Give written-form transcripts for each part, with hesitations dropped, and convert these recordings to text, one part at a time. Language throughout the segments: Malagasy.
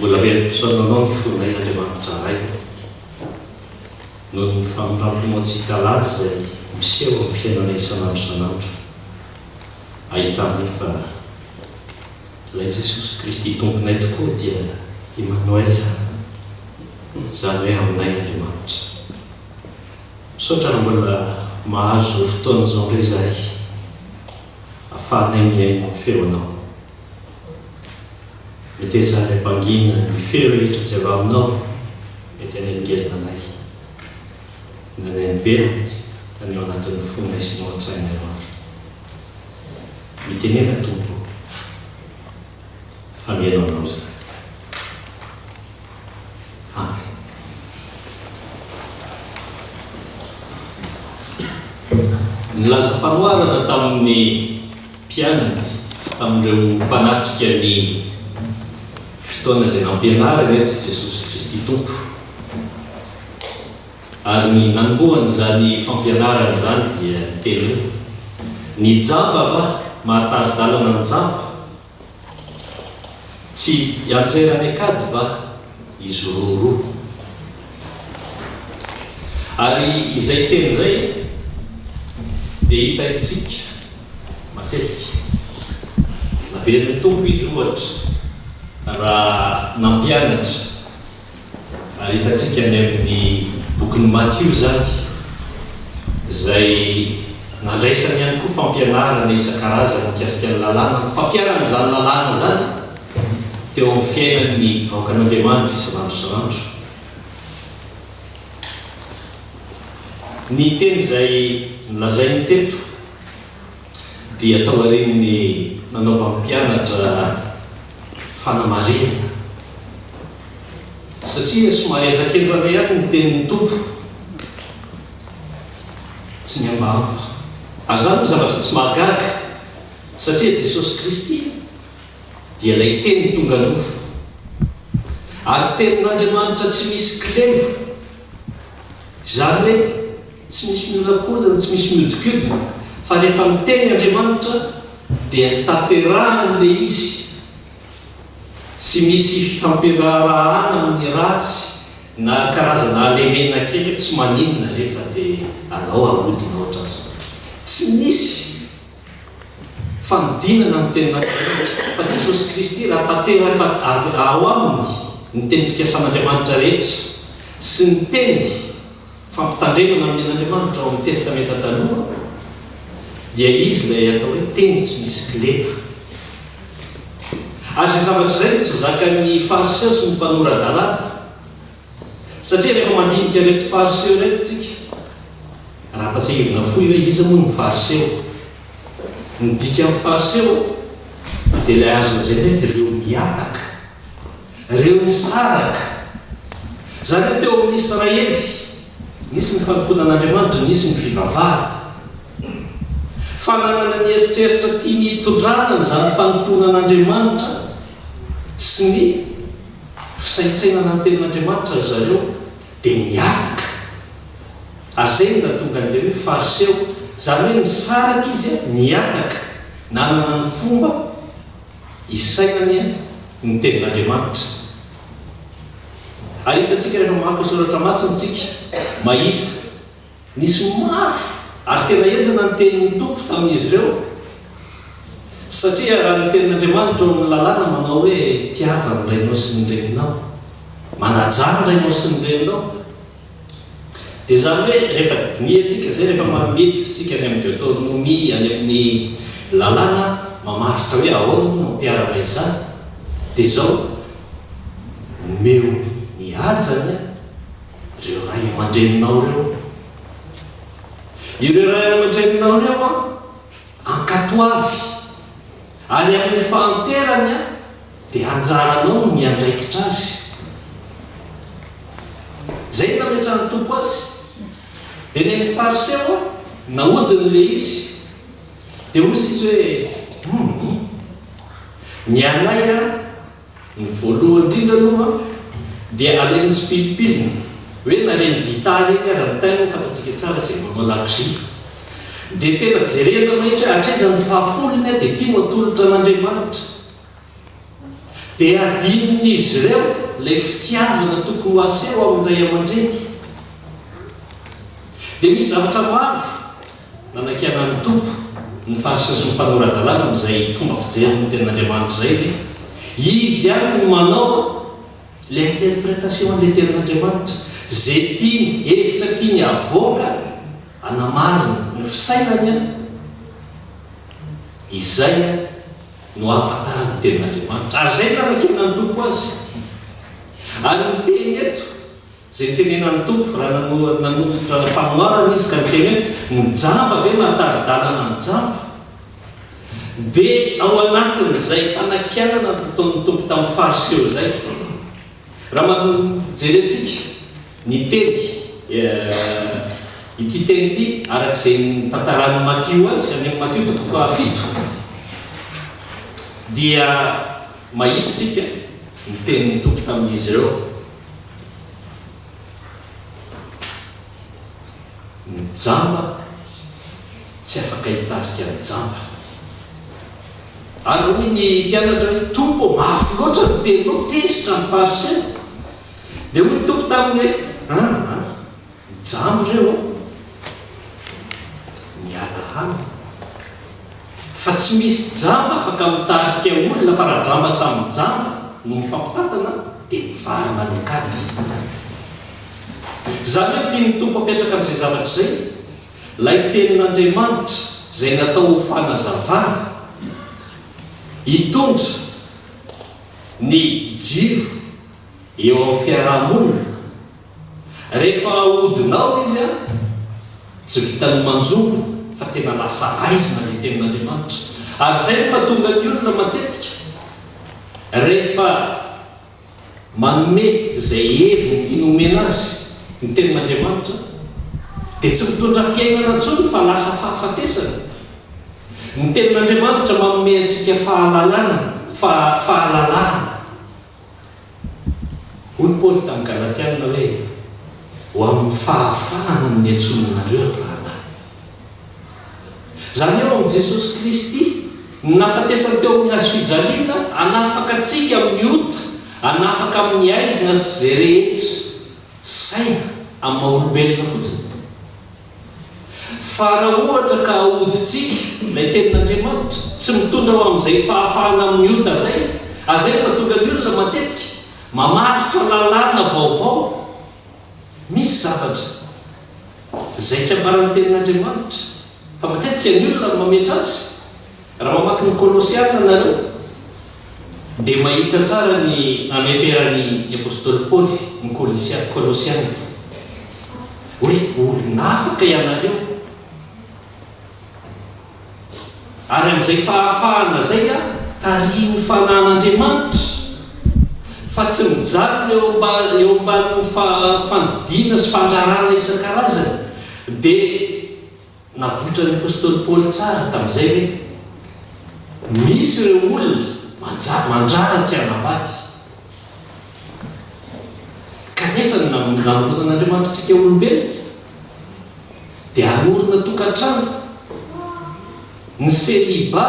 mbola velopisaonanao ny fonay andriamanitra ray noho ny famindrampimoantsika lary izay miseho amin'ny fiainana isan'andro san'andro ahitana fa ilay Jesosy Kristy tomponay tokoa dia Emmanuel, izany hoe aminay andriamanitra. Misaotra raha mbola mahazo fotoana izao indray izahay ahafahanay miaino ny feonao. Mety izany hampangina ny feo rehetra tsy avy aminao mety hanengelina anay na ny velany na ny ao anatin'ny fonay sy ny ao an-tsainay maro. Mitenena tompo fa miaino anao izany. Amen. Nilaza fanoarana tamin'ny mpianany sy tamin'ireo mpanatrika ny fotoana izay nampianarana eto Jesosy Kristy tompo. Ary ny nanombohana izany fampianarana izany dia teny hoe ny jamba va mahataridalana ny jamba, tsy hianjairany akady va izy roroa. Ary izay teny izay dia hitantsika matetika naverin'ny tompo izy ohatra raha nampianatra. Ary hitantsika ny amin'ny bokin'ny Matthieu zany izay nandraisany ihany koa fampianarana isan-karazany mikasika ny lalàna, ny fampiarana izany lalàna zany teo amin'ny fiainan'ny vahoakan'Andriamanitra isan'andro san'andro. Ny teny izay nolazainy teto dia atao aorian'ny nanaova mpianatra fanamarihana, satria somary enjakenjana ihany ny tenin'ny tompo, tsy miambamba. Ary zany moa zavatra tsy mahagaga satria Jesosy Kristy dia ilay teny tonga nofo, ary tenin'Andriamanitra tsy misy kilema, izany hoe tsy misy miolakolana, tsy misy miodikodina, fa rehefa miteny Andriamanitra dia tanterahana ilay izy, tsy misy fampiarahana amin'ny ratsy na karazana alemena kely tsy maninona rehefa dia alao ahodina ohatra azy. Tsy misy fanodinana ny tenin'Andriamanitra, fa Jesosy Kristy raha tanteraka ao aminy ny teny fikasan'Andriamanitra rehetra sy ny teny fampitandremana amin'ny Andriamanitra ao amin'ny testamenta taloha, dia izy ilay atao hoe teny tsy misy kilema. Ary izay zavatra izay tsy zakan'ny fariseo sy ny mpanorandalàna, satria rehefa mandinika reto fariseo reto tsika, raha pasahivina fohy hoe iza moa ny fariseo. Ny dika amin'ny fariseo dia ilay azona izay hoe ireo miataka, ireo misaraka. Izany hoe teo amin'ny Israely nisy ny fanomponan'Andriamanitra, nisy ny fivavahana. Fa nanana ny eritreritra tia mitondranana izany fanomponan'Andriamanitra sy ny fisaintsainana ny tenin'Andriamanitra zareo dia niataka. Ary izay no nahatonga an'ilay hoe fariseo, izany hoe nisaraka izy niataka, nanana ny fomba isainany ny tenin'Andriamanitra. Ary hitantsika rehefa mamaky soratra masina tsika mahita nisy maro ary tena etsana ny tenin'ny tompo tamin'izy ireo, satria raha ny tenin'Andriamanitra ao amin'ny lalàna manao hoe tiava ny rainao sy ny reninao, manajary ny rainao sy ny reninao. Dia izany hoe rehefa diniantsika izay, rehefa mametitsika any amin'ny Deutéronomie, any amin'ny lalàna mamaritra hoe ahoana no mampiarana izany, dia izao meo ny ajany ireo ray aman-dreninao ireo. Ireo ray aman-dreninao ireo ankatoavy, ary amin'ny fahanterany dia anjaranao no miandraikitra azy. Izay nametrahany tompo azy. Dia ny fariseo nahodiny ilay izy, dia hozy izy hoe ny anay ny voalohany indrindra aloha dia alainy tsy pilipilina hoe nareny ditaly eny raha ny taina fantatsika tsara izay manao lakozia. Dia tena jerena mahitsy hoe hatraiza ny fahafolony dia tia no atolotra an'Andriamanitra. dia adinin'izy ireo lay fitiavana tokony ho aseho amin'ray aman-dreny. dia misy zavatra maro nanankianany tompo ny farisa sy ny mpanoradalàna amin'izay fomba fijery ny tenin'Andriamanitra zay hoe izy ihany no manao la interprétation an'ilay tenin'Andriamanitra, zay tiany hevitra tiany avoaka anamariny ny fisainany a, izay no ahafantarany tenin'Andriamanitra. Ary zay nanankenany tompo azy. Ary ny teny eto zay nitenenany tompo raha nanombotra fanoarana izy ka niteny hoe nijamba ve mahataridalana ny jamba. Dia ao anatin'izay fanakianana nataon'ny tompo tamin'ny fariseo zay, raha majerentsika ny teny ity teny ity arak'izay tantaran'ny Matio azy amin'ny Matio 7 dia mahita sika ny tenin'ny tompo tamin'izy ireo. Ny jamba tsy afaka hitarika ny jamba. Ary hoy ny mpianatra hoe tompo mafy loatra ny teninao, tezitra ny fariseo. dia hoy ny tompo taminy hoe jamba ireo miala aminy, fa tsy misy jamba afaka mitarika olona, fa raha jamba samy jamba no mifampitatana dia mivarina ny akady. Zany hoe tiany tompo apetraka amin'izay zavatra izay, lay tenin'Andriamanitra izay natao ho fanazavana hitondra ny jiro eo amin'ny fiarahamonina. Rehefa ahodinao izy tsy vitany manjobo, fa tena lasa aizina ny tenin'Andriamanitra. Ary zay no mahatonga ny olona matetika rehefa manome izay heviny tiany omena azy ny tenin'Andriamanitra dia tsy mitondra fiainana intsony fa lasa fahafatesana. Ny tenin'Andriamanitra manome antsika fahalalana. Hoy ny Paoly tamin'ny Galatiana hoe ho amin'ny fahafahana ny antsonanareo rahalahy. Zany eo amin'i Jesosy Kristy nafatesany teo amin'ny hazo fijaliana, anafaka antsika amin'ny ota, anafaka amin'ny aizina sy zay rehetra saina amin'ny maha-olombelona fotsiny. Fa raha ohatra ka ahodintsika ilay tenin'Andriamanitra tsy mitondra ho amin'izay fahafahana amin'ny ota zay, azay mahatonga ny olona matetika mamaritra lalàna vaovao. Misy zavatra zay tsy ambaran'ny tenin'Andriamanitra fa matetika ny olona mametra azy. Raha mamaky ny Kolosiana nareo dia mahita tsara ny amemperan'ny apôstôly Paoly ny Kolosiana hoe olona afaka ianareo, ary amin'izay fahafahana zay tariny fanan'Andriamanitra, fa tsy mijanona eo ambanin'ny fandidiana sy fandrarana isan-karazany. Dia navotra ny apôstôly Paoly tsara tamin'izay hoe misy ireo olona mandrara tsy hanambady, kanefa namoronan'Andriamanitra tsika olombelona dia anorina tokantrano. Ny céliba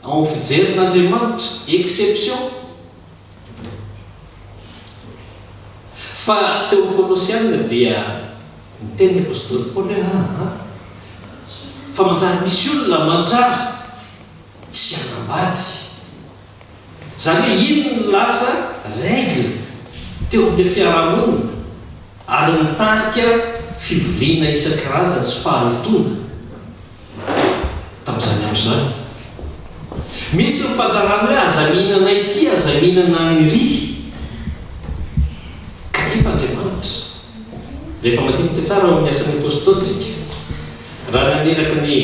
ao amin'ny fijerin'Andriamanitra exception. Fa teo Kolosiana dia niteny apôstôly Paoly fa manjary misy olona mandrara tsy hanambady. Zany hoe ino ny lasa règle teo amin'ny fiarahamonina ary mitarika fivoliana isan-karazany sy fahalotona tamin'izany amin'izany. Misy ny fandrarana hoe aza mihinana ity, aza mihinana nyry. Kanefa Andriamanitra rehefa madinika tsara ao amin'ny asan'ny apôstôly tsika, raha naneraky ny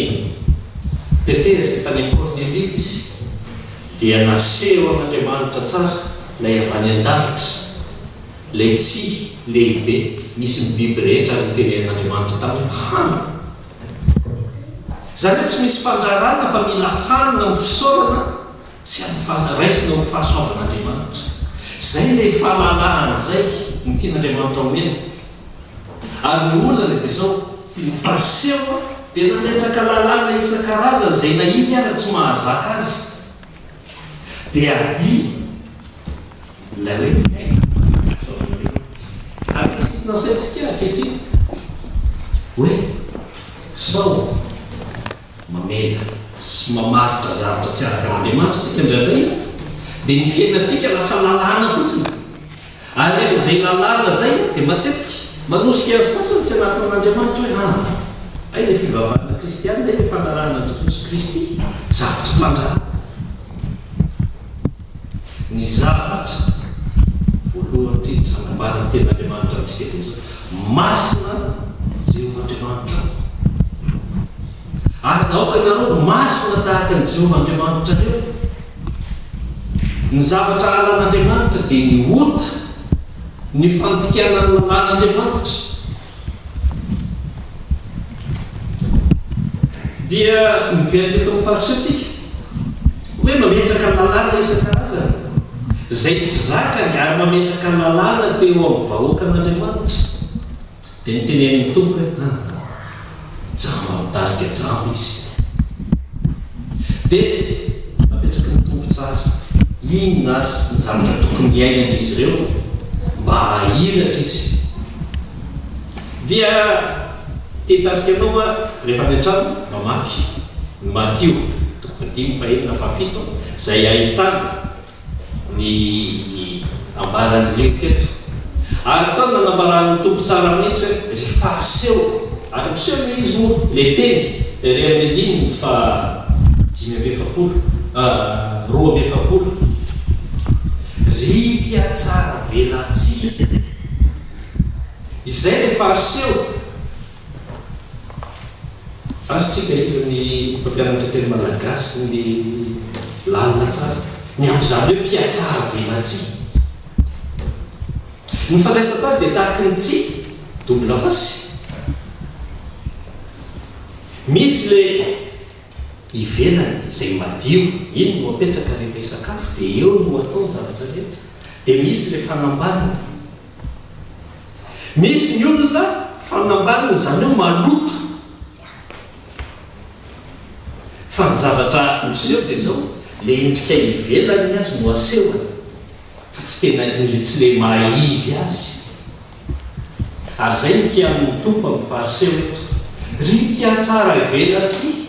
Petera tany amin'ny Cornélie izy dia naseho an'Andriamanitra tsara lay avy any an-danitra, lay tsy lehibe misy ny biby rehetra ary nytenen'Andriamanitra tamin'ny hana. Zany hoe tsy misy fandrarana fa mila hanina ny fisaorana sy raisina ny fahasoavan'Andriamanitra. Zay lay fahalalahana zay ny tian'Andriamanitra omena. Ary ny olana dia zao tia ny fariseo dia nametraka lalàna isan-karazany zay na izy ara tsy mahazaka azy dia ady lay hoe miaina ary nasaintsika akehitriny hoe sao mamela sy mamaritra zavatra tsy araka n'Andriamanitra tsika indraindray dia ny fiainantsika lasa lalàna fotsiny ary rehefa izay lalàna zay dia matetika manosika ny sasany tsy anatina n'Andriamanitra hoe ay le fivavahana kristianina le fanarahana Jesosy Kristy zavatra fandrahana ny zavatra voalohany indrindra hanambarany ten'Andriamanitra antsika dia masina Jehovahandriamanitra ary naoka ianareo masina tahaka ny Jehovahandriamanitra reo ny zavatra alan'Andriamanitra dia ny ota ny fantikana ny lalàn'Andriamanitra dia miverina eto amin'ny fariseotsika hoe mametraka ny lalàna isan-karazany zay tsy zakany ary mametraka ny lalàna teo amin'ny vahoaka n'Andriamanitra dia niteneniny tompo hoe jamba mitarika jamba izy dia mametraka ny tompo tsara inona ary ny zavatra tokony iainan'izy ireo mba hahiratra izy dia tetarika anao rehefa ny an-trano mamaky ny Matio 5:7 zay ahitana ny ambaran'ny leoketo ary tao nanambaran'ny tompo tsara mihitsy hoe ry fariseo ary miseho ny izy moa le teny ry amin'ny diny fa 2:7 ry mpiatsara velatsia izay le fariseo azotsika izy ny mpampianatra teny malagasy ny lalina tsara ny amin'izany hoe mpiatsara velatsia ny fandraisana azy dia tahaka ny tsia dobla fasy misy le ivelany izay madio iny no apetraka rehefa isakafo dia eo no ataony zavatra rehetra dia misy le fanambanana misy ny olona fanambanana zany hoe maloto fa ny zavatra miseho dia zao le endrika ivelany azy no asehony fa tsy tena tsy le maizy azy ary zay nikian'ny tompo amin'ny fariseo eto ry mpiatsara velatsia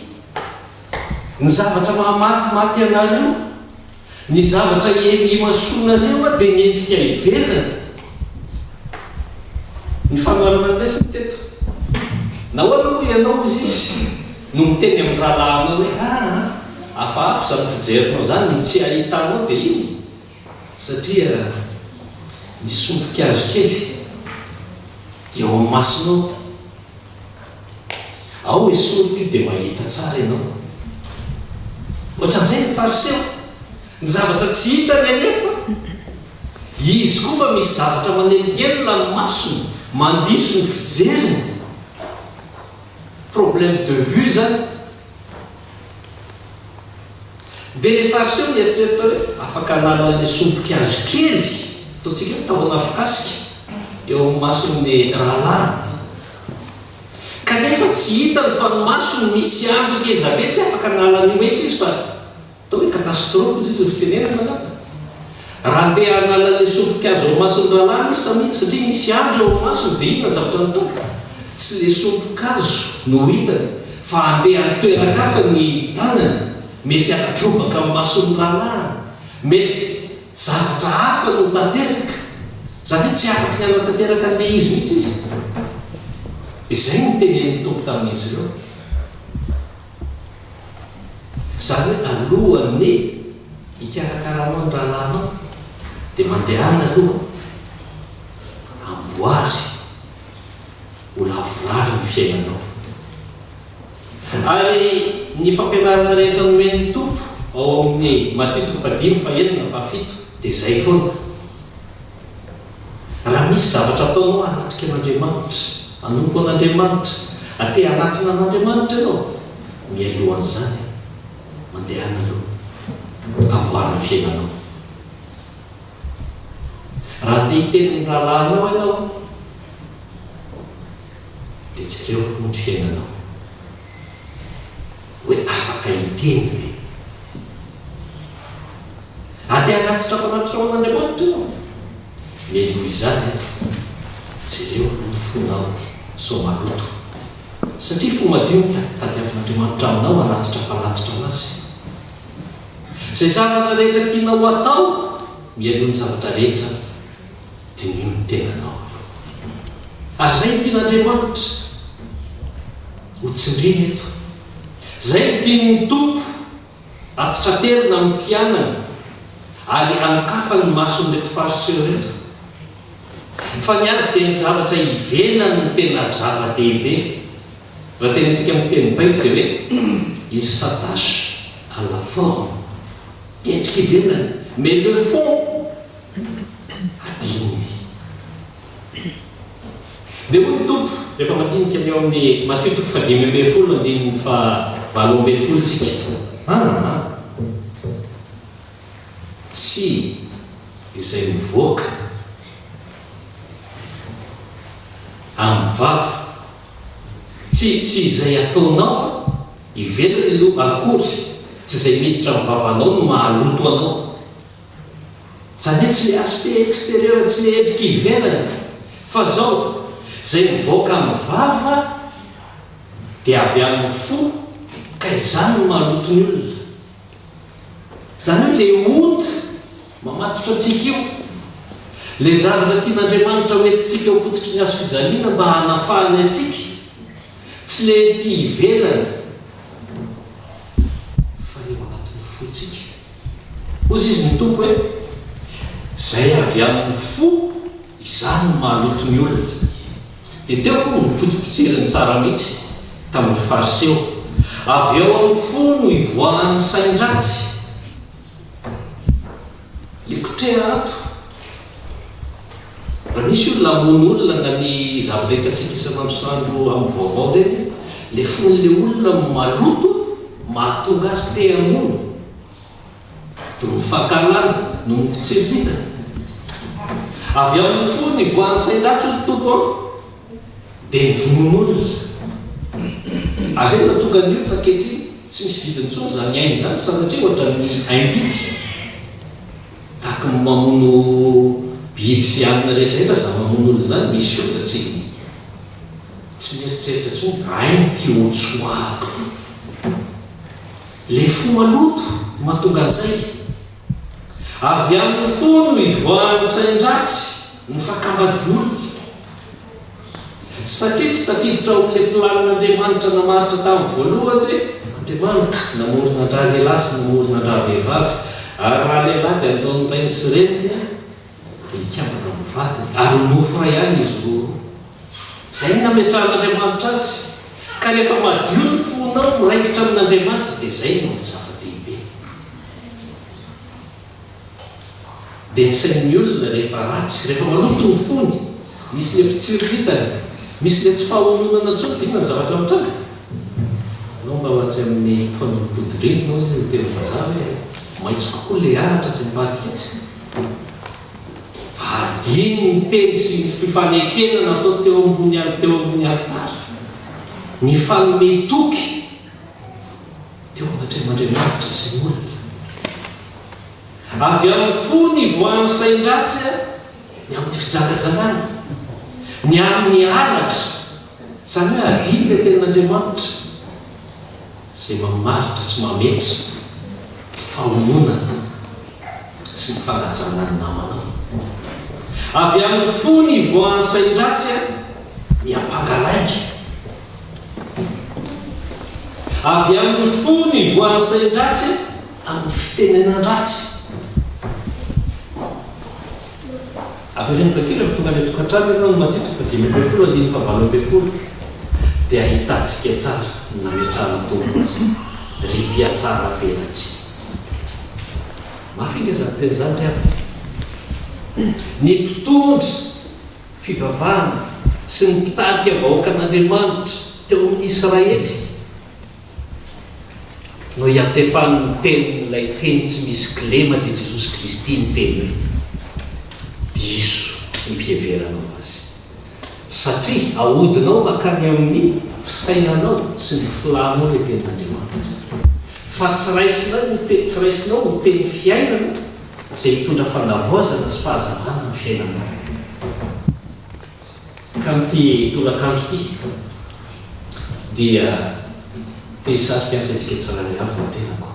ny zavatra mahamatymaty anareo ny zavatra imasoanareo dia ny endrika ivelany ny fanoarana an'lesiny teto nahoana moa ianao izy no miteny amin'ny rahalahinao hoe hafahafa zany fijerinao zany tsy ahitanao dia iny satria misy sombon-kazo kely eo amin'ny masonao ao esoriko io dia mahita tsara ianao ohatran'izay ny fariseo ny zavatra tsy hitany anefa izy koa mba misy zavatra manelikelina ny masony mandiso ny fijeriny problème de vue zany dia le fariseo nieritreritra hoe afaka hanala le sombon-kazo kely ataontsika tahona fikasika eo amin'ny mason'ny rahalahiny kanefa tsy hitany fa ny masony misy andrika ezabe tsy afaka nalany mihitsy izy fa atao hoe catastrophe izy izy fitenenana lapa raha te hanala le sombon-kazo ao mason'ny rahalahiny izy satria misy andro eo amin'ny masony dia inona zavatra nataoko tsy le sombon-kazo no hitany fa andeha nitoerakafa ny tanany mety akadrobaka amin'ny mason'ny rahalahiny mety zavatra hafa no tanteraka zany hoe tsy afaka ny anatanteraka an'le izy mihitsy izy izay no tenen'ny tompo tamin'izy ireo zany hoe alohan'ny hikarakarahanao ny rahalahinao dia mandehana aloha amboary ho lavorary ny fiainanao ary ny fampianarana rehetra nomen'ny tompo ao amin'ny Matio 5:7 dia zay foana raha misy zavatra ataonao anatrika an'Andriamanitra anompo an'Andriamanitra ate anatina an'Andriamanitra ianao mialohan'izany mandehana aloha amboarina fiainanao raha te hiteny ny rahalahinao ianao dia tsy reo ny fiainanao hoe afaka hiteny ve ady anatitra fanatiraon'andriamanitra ianao melo izany jereo ny fonao so maloto satria fo madio tadiavin'andriamanitra aminao anatitra fanatitra azy zay zavatra rehetra tianao atao mialohan'ny zavatra rehetra dinio ny tenanao ary zay tian'andriamanitra ho tsindriny eto zay tiany tompo atitraterina amin'ny mpianana ary ankafa ny mason'reto fariseo reto fa ny azy dia ny zavatra ivelany ny tena zava-dehibe raha tenantsika amin'ny teny baiko dia hoe izy s'attache à la forme endrika ivelany mais le fond adininy dia hoy ny tompo rehefa madinika ny eo amin'ny Matteo 5:20 fa 7 tsika tsy izay mivoaka amin'ny vava tsy izay ataonao ivelany aloha akory tsy izay miditra amin'ny vavanao no mahaloto anao zany hoe tsy le aspect extérieur tsy le endrika ivelany fa zao zay mivoaka amin'ny vava dia avy amin'ny fo ka izany no mahaloto ny olona zany hoe le ota mamatotra antsika io le zavatra tian'andriamanitra hoentitsika ho potitry ny azo fijaliana mba hanafahany atsika tsy le ty ivelany fa eo anatin'ny fotsika ozy izy ny tompo hoe zay avy amin'ny fo izany no mahaloto ny olona dia teo koa nipotsipotsiriny tsara mihitsy tamin'ny fariseo avy eo amin'ny fo no ivoahan'ny sain-dratsy likotrera ato raha misy olona amono olona na ny zavatra hitantsika isan'andro amin'ny vaovao reny le fon'le olona maloto mahatonga azy te hamono no mifankalana no ny fitseritana avy amin'ny fo ny ivoahan'ny sain-dratsy olo tompo dia ny vonon'olona azay natonga ny olona ankehitriny tsy misy vidintsony zany ainy zany satria ohatra ny aim-biby tahaka mamono biby sy anina rehetrarehetra za mamono olona zany misy olona tsy mieritreritra tsony ainy ty otsoako ty le fo maloto mahatonga an'izay avy amin'ny fo no ivoahan'ny sain-dratsy ny fakambadin'olona satria tsy tafiditra amin'le planin'andriamanitra namaritra tamin'ny voalohany hoe andriamanitra namorona ndra lehilahy sy namorona ndra vehivavy ary raha lehilahy dia ataon'ny rainy sy reniny dia hikambana amin'ny vatiny ary nofo ray ihany izy roa zay nametrahan'andriamanitra azy ka rehefa madio ny fonao miraikitra amin'andriamanitra dia zay no zava-dehibe dia ny sain'ny olona rehefa ratsy rehefa maloto ny fony misy le fitsiritany misy le tsy fahononana tsony dinona ny zavatra mitranga anao mba hoatsy amin'ny fanolopodorindrinao izy ny tena vazaha hoe maitso kokoa le ahatra tsy mibadika etsy fa adiny ny teny sy ny fifanekena natao teo ambony altara ny fanometoky teo amatremandramanitra sy ny olona avy amin'ny fo ny voan'ny sain-dratsy ny amin'ny fijagajanana ny amin'ny alatra zany hoe adiny le tenan'andriamanitra zay mamaritra sy mametra fahononana sy ny fanajana ny namanao avy amin'ny fo ny voan'ny sain-dratsy ny ampangalainga avy amin'ny fo ny voan'ny sain-dratsy amin'ny fitenenan-dratsy avy reny vakely rehefa tonga le tokantrano ianao no Matteo 5:20 dia ahitantsika tsara nametrahana tompo azy ry-piatsara velatsy mafy inga zany teny zany ry avy ny mpitondry fivavahana sy ny mpitarika vahoaka an'Andriamanitra teo amin'ny Israely no hiatefan'ny tenin'ilay teny tsy misy kilema dia Jesosy Kristy ny teny hoe diso ny fiheveranao azy satria ahodinao makany amin'ny fisainanao sy ny filanao le tenin'Andriamanitra fa tsy raisinao no teny fiainana izay hitondra fanavozana sy fahazavana ny fiainana. Ka amin'ity tolakandro ity dia tesarika asantsika tsara ny avy ny tenako.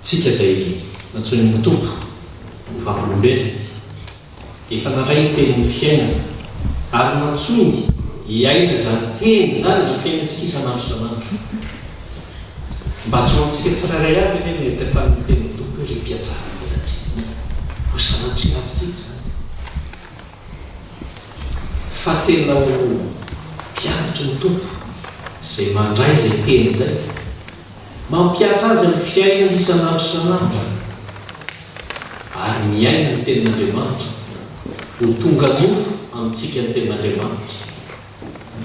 Tsika izay natsony ny tompo ny vavolombelona efa nandray ny tenin'ny fiainana ary natsony hiaina izany teny izany ny fiainantsika isan'andro isan'andro. Mba tsy ho antsika tsirairay avy hoe mety efa ny tenin'ny tompo hoe repiatsara volatsika ho sanatry avitsika izany. Fa tena ho mpianatra ny tompo izay mandray izay teny izay, mampiatra azy ny fiainana isan'andro isan'andro ary miaina ny tenin'Andriamanitra ho tonga nofo amintsika ny tenin'Andriamanitra.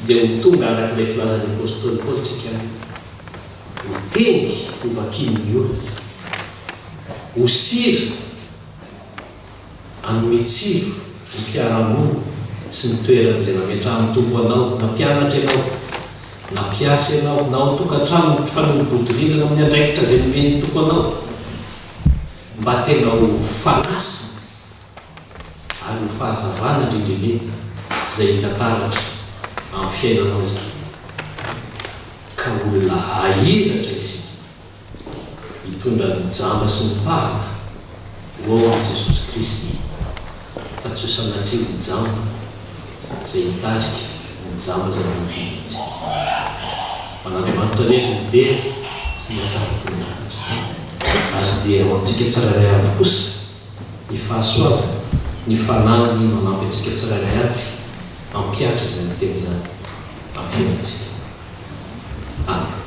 Dia ho tonga arak'ilay filazan'ny apôstôly Paoly tsika ho teny ho vakin'ny olona, ho siry hanome tsiro ny fiarahamonina sy ny toerana izay nametrahan'ny tompo anao, na mpianatra ianao, na mpiasa ianao, na ao tokantrano fanombodirana amin'ny andraikitra izay nomen'ny tompo anao, mba tena ho fanasa ary ho fahazavana indrindrindrindra izay hitantaratra amin'ny fiainanao izay. Ka olona ahiratra isika hitondra ny jamba sy ny mpahana ho ao amin'i Jesosy Kristy, fa tsy ho sanatria ny jamba izay hitarika ny jamba izay manodidintsika. Man'Andriamanitra rehetra ny dera sy ny atsara voninahitra, ary dia ho antsika tsirairay avy kosa ny fahasoavana, ny fanahiny manampy antsika tsirairay avy mampiatra izay ny teny izany amin'ny fiainantsika. Amen.